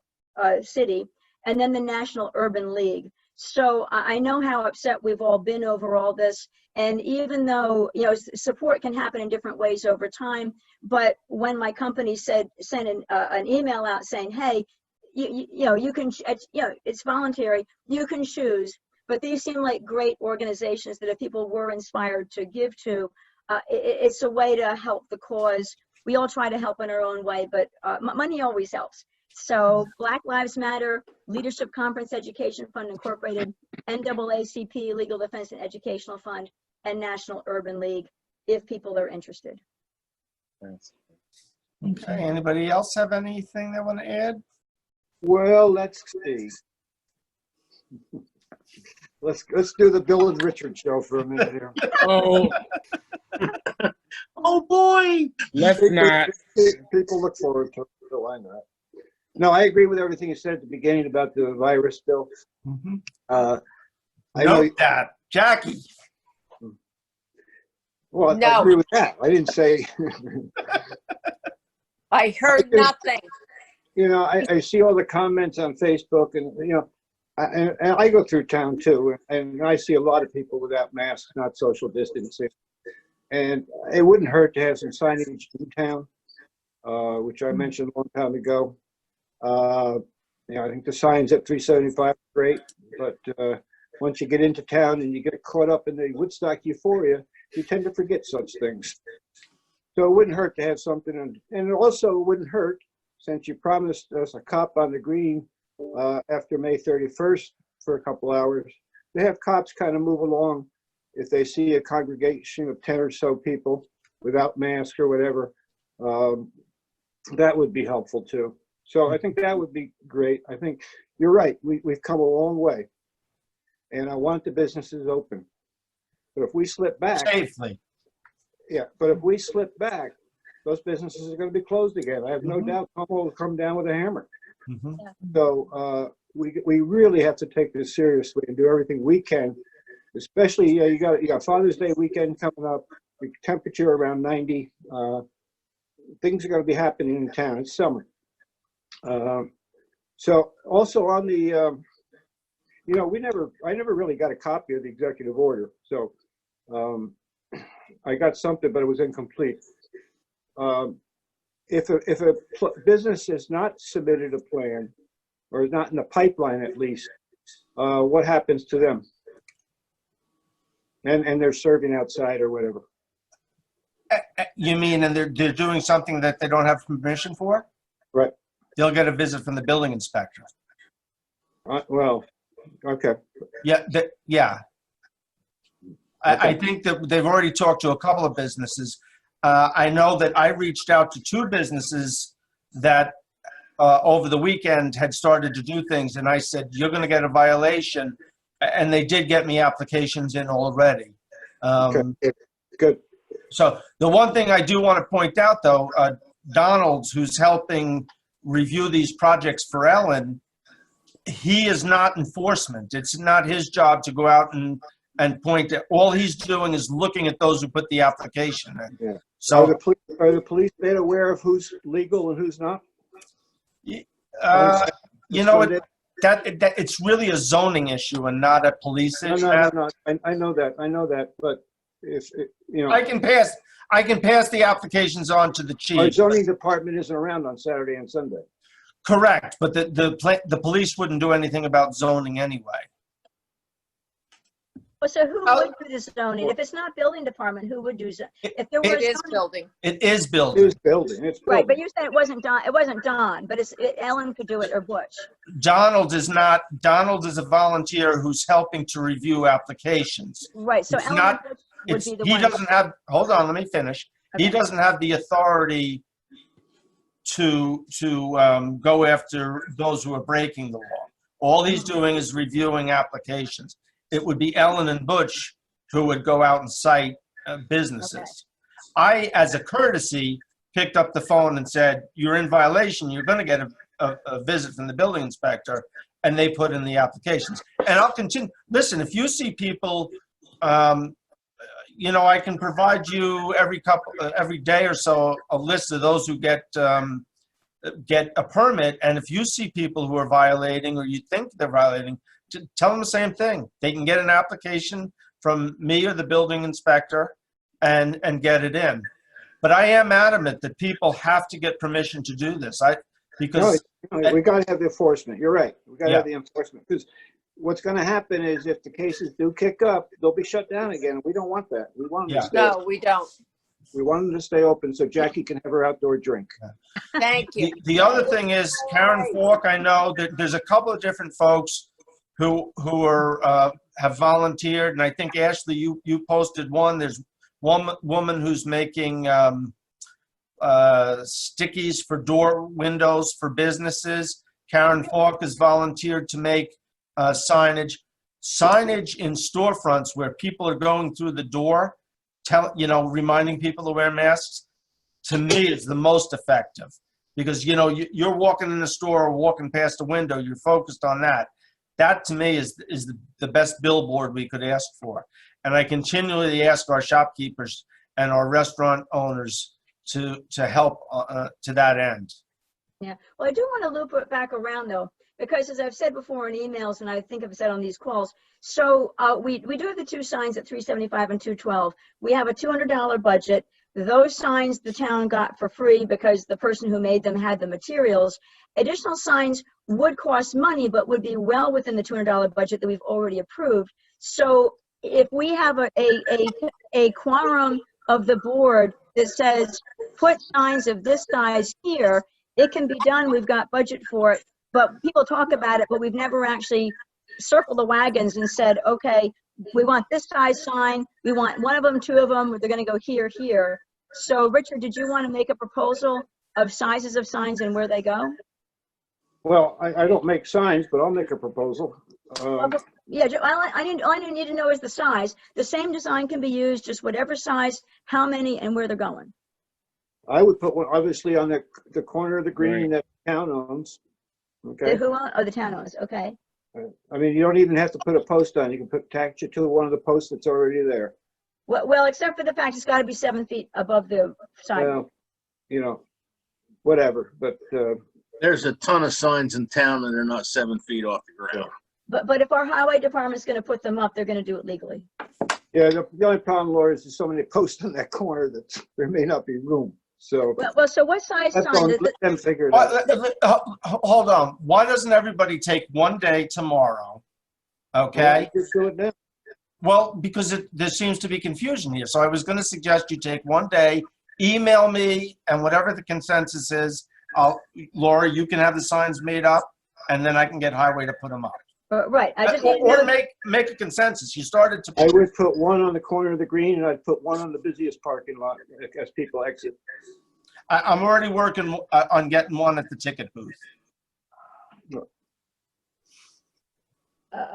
City. And then the National Urban League. So I know how upset we've all been over all this. And even though, you know, support can happen in different ways over time, but when my company sent an email out saying, hey, you know, you can, you know, it's voluntary, you can choose. But these seem like great organizations that if people were inspired to give to, it's a way to help the cause. We all try to help in our own way, but money always helps. So Black Lives Matter, Leadership Conference Education Fund Incorporated, NAACP Legal Defense and Educational Fund, and National Urban League, if people are interested. Okay, anybody else have anything they want to add? Well, let's see. Let's do the Bill and Richard show for a minute here. Oh, Oh, boy. let's not. People look forward to it, so why not? No, I agree with everything you said at the beginning about the virus, Bill. Mm-hmm. I know. Note that, Jackie. Well, I No. agree with that. I didn't say. I heard nothing. You know, I see all the comments on Facebook, and you know, and I go through town too, and I see a lot of people without masks, not social distancing, and it wouldn't hurt to have some signage in town, which I mentioned a long time ago. You know, I think the signs at 375 are great, but once you get into town and you get caught up in the Woodstock euphoria, you tend to forget such things. So it wouldn't hurt to have something, and it also wouldn't hurt, since you promised us a cop on the green after May 31st for a couple hours, to have cops kind of move along if they see a congregation of 10 or so people without masks or whatever. That would be helpful too. So I think that would be great. I think you're right. We've come a long way, and I want the businesses open. But if we slip back, Safely. yeah, but if we slip back, those businesses are going to be closed again. I have no doubt Cuomo will come down with a hammer. Mhm. So we really have to take this seriously and do everything we can. Especially, you got Father's Day weekend coming up. The temperature around 90. Things are going to be happening in town. It's summer. So also on the, you know, I never really got a copy of the executive order. So I got something, but it was incomplete. If a business has not submitted a plan, or is not in the pipeline at least, what happens to them? And they're serving outside or whatever. You mean, and they're doing something that they don't have permission for? Right. They'll get a visit from the building inspector. Well, okay. Yeah, yeah. I think that they've already talked to a couple of businesses. I know that I reached out to 2 businesses that over the weekend had started to do things, and I said, you're going to get a violation, and they did get me applications in already. Okay. Good. So the one thing I do want to point out, though, Donald's, who's helping review these projects for Ellen, he is not enforcement. It's not his job to go out and point at. All he's doing is looking at those who put the application in. Yeah. So Are the police made aware of who's legal and who's not? you know, that it's really a zoning issue and not a police issue. No. I know that, but if, you know. I can pass the applications on to the chief. Our zoning department isn't around on Saturday and Sunday. Correct, but the police wouldn't do anything about zoning anyway. Well, so who would do the zoning? If it's not building department, who would do zoning? If there was It is building. It is building. It's building. Right, but you said it wasn't Don, but Ellen could do it, or Butch. Donald is not. Donald is a volunteer who's helping to review applications. Right, so It's Ellen not- Butch would be the He one. doesn't have. Hold on, let me finish. He Okay. doesn't have the authority to go after those who are breaking the law. All he's doing is reviewing applications. It would be Ellen and Butch who would go out and cite businesses. Okay. I, as a courtesy, picked up the phone and said, "You're in violation. You're going to get a visit from the building inspector," and they put in the applications. And I'll continue. Listen, if you see people, you know, I can provide you every day or so a list of those who get a permit. And if you see people who are violating, or you think they're violating, tell them the same thing. They can get an application from me or the building inspector and get it in. But I am adamant that people have to get permission to do this. Because we got to have the enforcement. You're right. We got to Yeah. have the enforcement, because what's going to happen is if the cases do kick up, they'll be shut down again. We don't want that. We want them to stay. No, we don't. We want them to stay open so Jackie can have her outdoor drink. Thank you. The other thing is, Karen Falk, I know that there's a couple of different folks who are have volunteered, and I think Ashley, you posted one. There's one woman who's making stickies for door windows for businesses. Karen Falk has volunteered to make signage in storefronts where people are going through the door, reminding people to wear masks. To me, is the most effective, because you're walking in the store or walking past a window, you're focused on that. That to me is the best billboard we could ask for. And I continually ask our shopkeepers and our restaurant owners to help to that end. Yeah, well, I do want to loop it back around though, because as I've said before in emails, and I think I've said on these calls, so we do have the two signs at $375 and $212. We have a $200 budget. Those signs the town got for free because the person who made them had the materials. Additional signs would cost money, but would be well within the $200 budget that we've already approved. So if we have a quorum of the board that says, put signs of this size here, it can be done. We've got budget for it, but people talk about it, but we've never actually circled the wagons and said, okay, we want this size sign. We want one of them, two of them. They're going to go here, here. So Richard, did you want to make a proposal of sizes of signs and where they go? Well, I don't make signs, but I'll make a proposal. Yeah, all I need to know is the size. The same design can be used, just whatever size, how many, and where they're going. I would put one obviously on the corner of the green that the town owns. Okay. Who owns? Oh, the town owns. Okay. I mean, you don't even have to put a post on. You can attach it to one of the posts that's already there. Well, except for the fact it's got to be 7 feet above the sidewalk. Well, whatever. But there's a ton of signs in town and they're not 7 feet off the ground. But if our highway department's going to put them up, they're going to do it legally. Yeah, the only problem, Laura, is there's so many posts in that corner that there may not be room. So. Well, so what size sign? Let them figure it out. Hold on. Why doesn't everybody take one day tomorrow? Okay. Just do it now. Well, because there seems to be confusion here. So I was going to suggest you take one day, email me, and whatever the consensus is, Laura, you can have the signs made up, and then I can get highway to put them up. Right. I just or make a consensus. You started to. I would put one on the corner of the green, and I'd put one on the busiest parking lot as people exit. I'm already working on getting one at the ticket booth.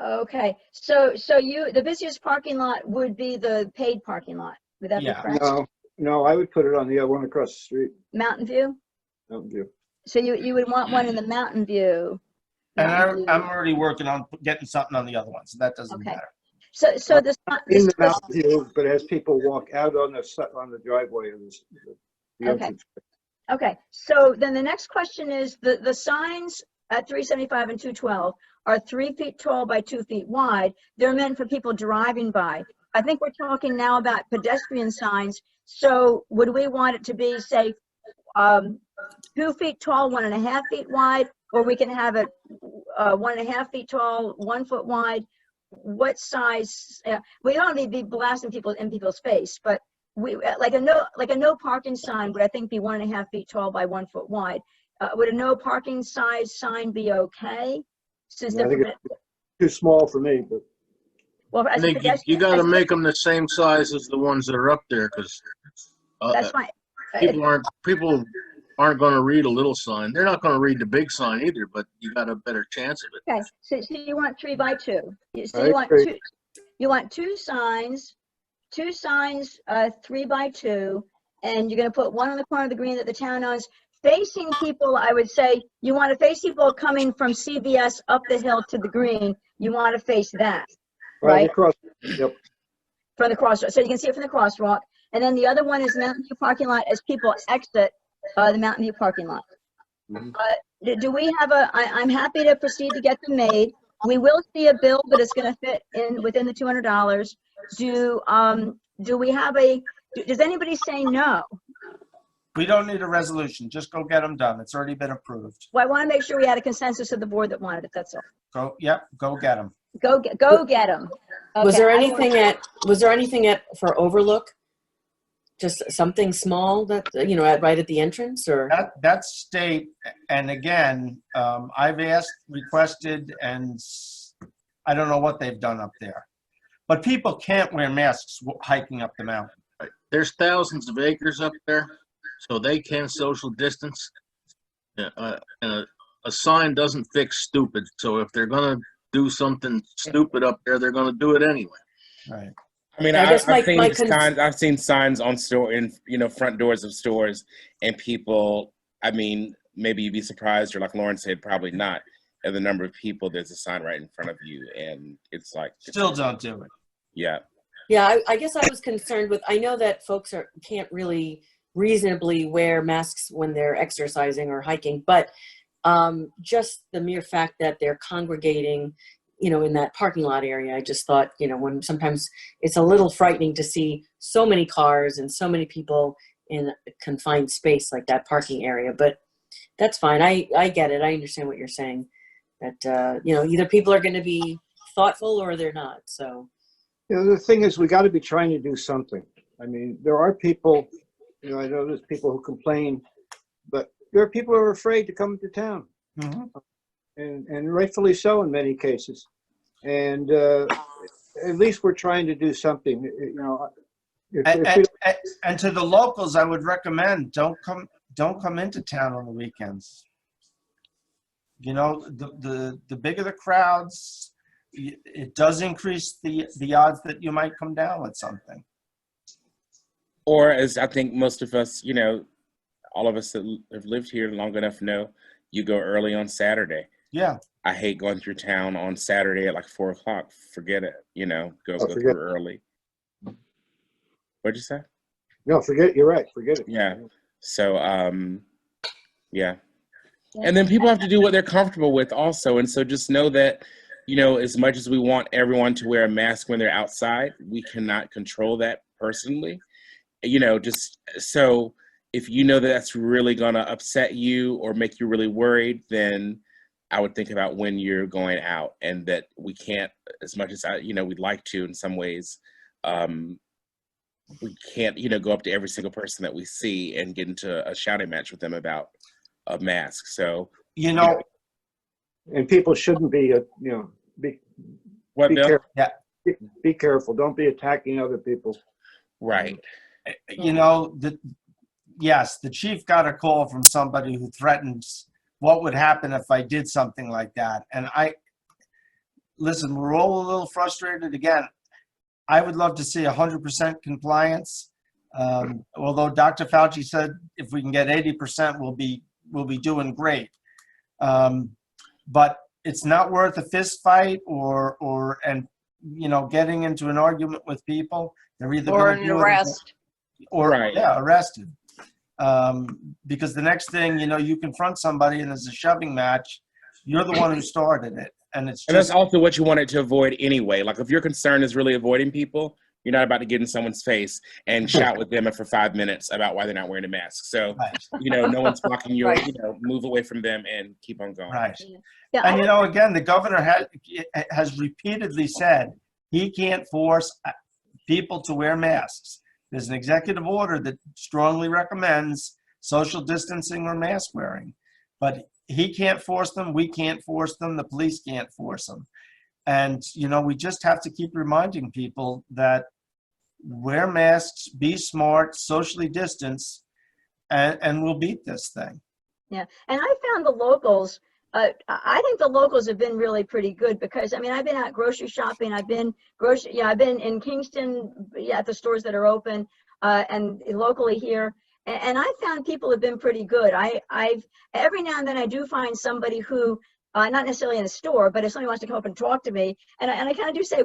Okay. So the busiest parking lot would be the paid parking lot. Would that be correct? No, I would put it on the other one across the street, Mountain View? Mountain View. So you would want one in the Mountain View. And Mountain View. I'm already working on getting something on the other one, so that doesn't Okay. matter. So this, In the Mountain View, but as people walk out on the driveway of the Okay. entrance. okay, so then the next question is, the signs at 375 and 212 are 3 feet tall by 2 feet wide. They're meant for people driving by. I think we're talking now about pedestrian signs. So would we want it to be, say, 2 feet tall, 1.5 feet wide, or we can have it 1.5 feet tall, 1 foot wide? What size? We don't need to be blasting people in people's face, but we like a no parking sign would, I think, be 1.5 feet tall by 1 foot wide. Would a no parking size sign be okay? Since I think it's too small for me, but well, I think you got to make them the same size as the ones that are up there, because that's fine. people aren't going to read a little sign. They're not going to read the big sign either, but you got a better chance of it. Okay, so you want 3 by 2. So I you want agree. you want two signs, 3 by 2, and you're going to put one on the corner of the green that the town owns, facing people. I would say you want to face people coming from CVS up the hill to the green. You want to face that, right? across, yep. From the crosswalk, so you can see it from the crosswalk. And then the other one is Mountain View parking lot as people exit the Mountain View parking lot. Do we have I'm happy to proceed to get them made. We will see a bill, but it's going to fit in within the $200. Do we have does anybody say no? We don't need a resolution. Just go get them done. It's already been approved. Well, I want to make sure we had a consensus of the board that wanted it, that's all. Go get them. Go get them. Was there anything for Overlook? Just something small that, right at the entrance, or? That's state, and again, I've requested, and I don't know what they've done up there. But people can't wear masks hiking up the mountain. There's thousands of acres up there, so they can social distance. And a sign doesn't fix stupid. So if they're going to do something stupid up there, they're going to do it anyway. Right. I mean, I've seen signs on front doors of stores, and people, I mean, maybe you'd be surprised, or like Lauren said, probably not, at the number of people. There's a sign right in front of you, and it's like still don't do it. Yeah. Yeah, I guess I was concerned with. I know that folks can't really reasonably wear masks when they're exercising or hiking, but just the mere fact that they're congregating, in that parking lot area, I just thought, when sometimes it's a little frightening to see so many cars and so many people in a confined space like that parking area. But that's fine. I get it. I understand what you're saying. That either people are going to be thoughtful or they're not. So. The thing is, we got to be trying to do something. I mean, there are people, I know there's people who complain, but there are people who are afraid to come to town. Mm-hmm. And rightfully so in many cases. And at least we're trying to do something, And to the locals, I would recommend, don't come into town on the weekends. The bigger the crowds, it does increase the odds that you might come down with something. Or as I think most of us, all of us that have lived here long enough know, you go early on Saturday. Yeah. I hate going through town on Saturday at like 4 o'clock. Forget it. Go through early. What'd you say? No, forget it. You're right. Forget it. Yeah. So, yeah. And then people have to do what they're comfortable with also. And so just know that, as much as we want everyone to wear a mask when they're outside, we cannot control that personally. Just so if that's really going to upset you or make you really worried, then I would think about when you're going out, and that we can't, as much as we'd like to in some ways, we can't, go up to every single person that we see and get into a shouting match with them about a mask. So, and people shouldn't be, be careful. Yeah. Be careful. Don't be attacking other people. Right. Yes, the chief got a call from somebody who threatens what would happen if I did something like that. And listen, we're all a little frustrated. Again, I would love to see 100% compliance, Although Dr. Fauci said if we can get 80%, we'll be doing great. But it's not worth a fist fight and getting into an argument with people. They're either Or going to an do it arrest. or Right. arrested. Because the next thing you confront somebody and there's a shoving match, you're the one who started it, and it's And that's just also what you wanted to avoid anyway. Like if your concern is really avoiding people, you're not about to get in someone's face and shout with them for 5 minutes about why they're not wearing a mask. So, right. no one's blocking you. Right. Move away from them and keep on going. Right. Yeah, And again, the governor has repeatedly said he can't force people to wear masks. There's an executive order that strongly recommends social distancing or mask wearing, but he can't force them. We can't force them. The police can't force them. And, we just have to keep reminding people that wear masks, be smart, socially distance, and we'll beat this thing. Yeah, and I found the locals, I think the locals have been really pretty good because, I've been out grocery shopping, I've been in Kingston, at the stores that are open, and locally here, and I found people have been pretty good. I've every now and then I do find somebody who, not necessarily in a store, but if somebody wants to come up and talk to me, and I kind of do say,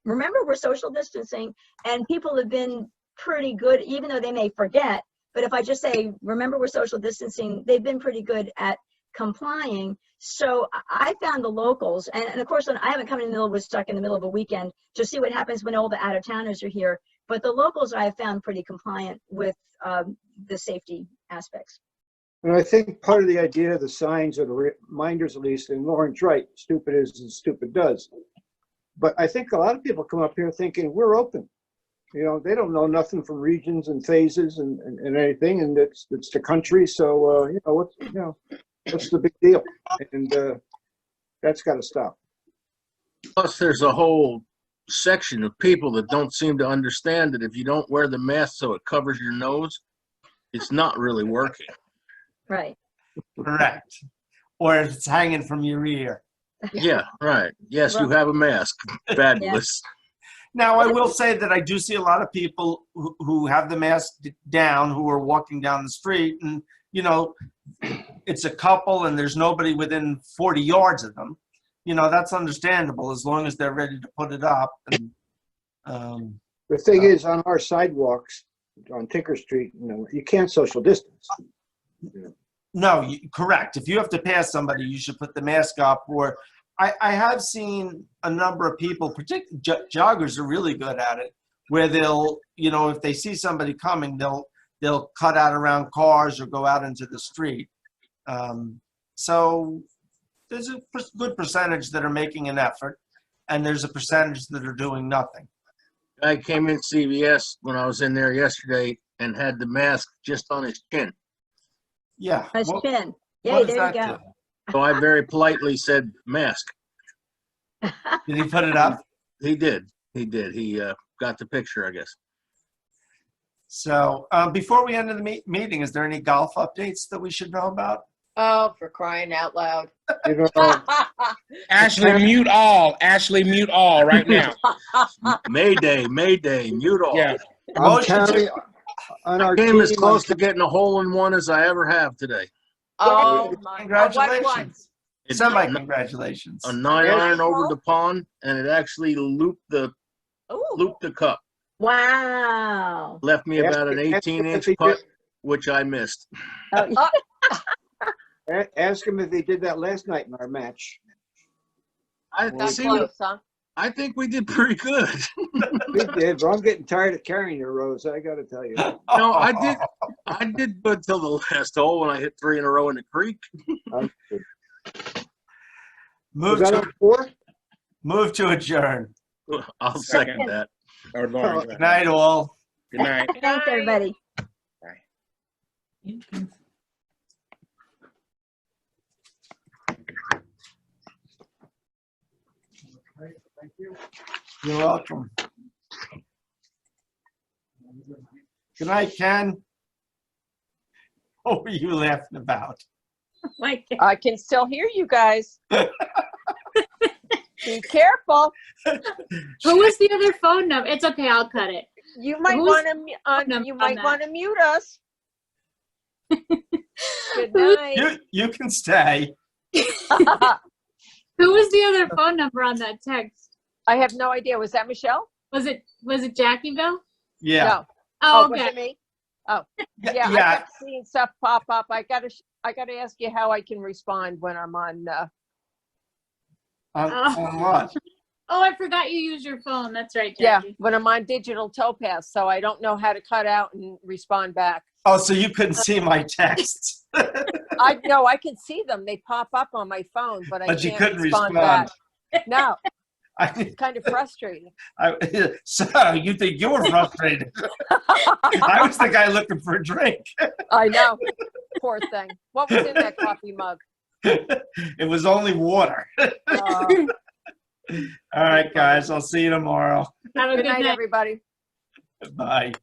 remember, we're social distancing, and people have been pretty good, even though they may forget. But if I just say, remember, we're social distancing, they've been pretty good at complying. So I found the locals, and of course, I haven't come in the middle of Woodstock in the middle of a weekend to see what happens when all the out-of-towners are here. But the locals I have found pretty compliant with the safety aspects. And I think part of the idea of the signs or the reminders, at least, and Lauren's right, stupid is as stupid does. But I think a lot of people come up here thinking we're open. They don't know nothing from regions and phases and anything, and it's the country. So what's the big deal? And that's got to stop. Plus, there's a whole section of people that don't seem to understand that if you don't wear the mask so it covers your nose, it's not really working. Right. Correct. Or if it's hanging from your ear. Yeah, right. Yes, you have a mask. Fabulous. Now, I will say that I do see a lot of people who have the mask down, who are walking down the street, and, it's a couple and there's nobody within 40 yards of them. That's understandable as long as they're ready to put it up. And, The thing is, on our sidewalks, on Tinker Street, you can't social distance. No, correct. If you have to pass somebody, you should put the mask up. Or I have seen a number of people, particularly joggers are really good at it, where they'll, if they see somebody coming, they'll cut out around cars or go out into the street. So there's a good percentage that are making an effort, and there's a percentage that are doing nothing. I came in CVS when I was in there yesterday and had the mask just on his chin. Yeah. Nice chin. What Yay, does there you that go. do? So I very politely said, mask. Did he put it up? He did. He got the picture, I guess. So before we end the meeting, is there any golf updates that we should know about? Oh, for crying out loud. Ashley, mute all. Ashley, mute all right now. Mayday, mute all. Yeah. I'm counting on our Came as team. close to getting a hole-in-one as I ever have today. Oh, my. Congratulations. It's Semi-congratulations. a 9-iron over the pond, and it actually looped the cup. Wow. Left me about an Ask him 18-inch if he putt, did- which I missed. Ask him if they did that last night in our match. Not close, huh? I think we did pretty good. We did, but I'm getting tired of carrying your Rose. I got to tell you. No, I did good till the last hole when I hit 3 in a row in the creek. Move Was that to, on 4? move to adjourn. I'll second that. Or Lauren, Good night, all. Good night. Thanks, everybody. Thank you. You're welcome. Good night, Ken. What were you laughing about? I can still hear you guys. Be careful. Who was the other phone number? It's okay, I'll cut it. You might Who's want number to, you on might that? want to mute us. Good Who's- night. You can stay. Who was the other phone number on that text? I have no idea. Was that Michelle? Was it Jackie Bill? Yeah. No. Oh, Was okay. it me? Oh, yeah. I Yeah. kept seeing stuff pop up. I gotta ask you how I can respond when I'm on. On what? Oh, I forgot you used your phone. That's right, Yeah, Jackie. when I'm on digital topaz, so I don't know how to cut out and respond back. Oh, so you couldn't see my texts. I know I can see them. They pop up on my phone, but I But you can't couldn't respond respond. back. No, I, it's kind of frustrating. so you think you were frustrated? I was the guy looking for a drink. I know. Poor thing. What was in that coffee mug? It was only water. All right, guys. I'll see you tomorrow. Have a Good good night, night. everybody. Bye.